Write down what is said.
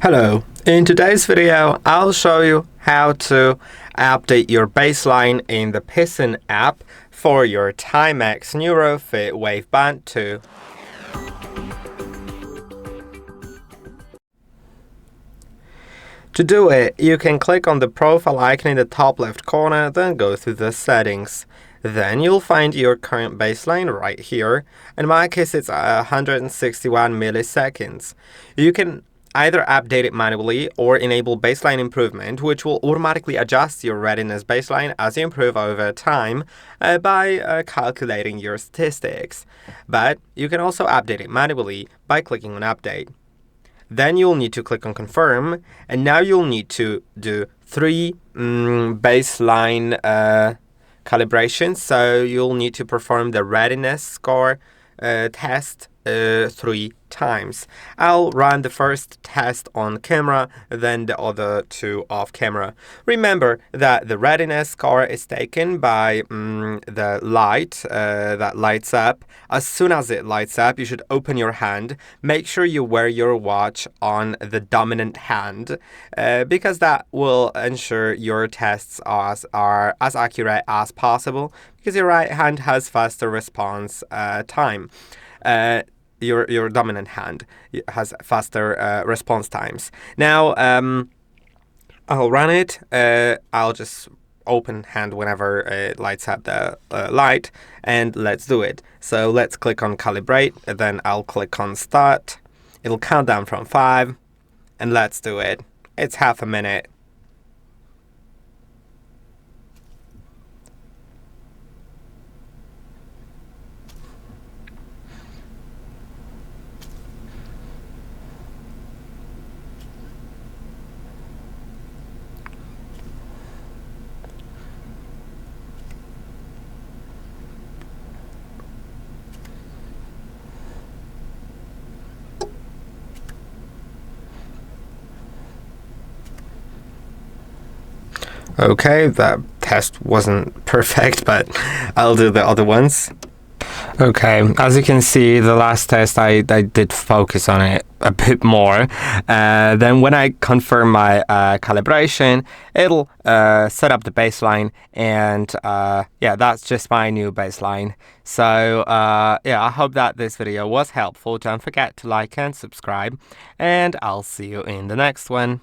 Hello, in today's video I'll show you how to update your baseline in the Pison app for your TIMEX NeuroFit Waveband 2. To do it, you can click on the profile icon in the top left corner, then go through the settings. Then you'll find your current baseline right here. In my case, it's 161 milliseconds. You can either update it manually or enable baseline improvement, which will automatically adjust your readiness baseline as you improve over time by calculating your statistics. But you can also update it manually by clicking on Update. Then you'll need to click on Confirm, and now you'll need to do three baseline calibrations. So you'll need to perform the readiness score test 3 times. I'll run the first test on camera, then the other 2 off camera. Remember that the readiness score is taken by the light that lights up. As soon as it lights up, you should open your hand. Make sure you wear your watch on the dominant hand because that will ensure your tests are as accurate as possible, because your right hand has faster response time. Your dominant hand has faster response times. Now, I'll run it. I'll just open hand whenever it lights up the light, and let's do it. So let's click on Calibrate, and then I'll click on Start. It'll count down from 5, and let's do it. It's half a minute. Okay, that test wasn't perfect, but I'll do the other ones. Okay, as you can see, the last test I did focus on it a bit more. Then when I confirm my calibration, it'll set up the baseline, and yeah, that's just my new baseline. So yeah, I hope that this video was helpful. Don't forget to like and subscribe, and I'll see you in the next one.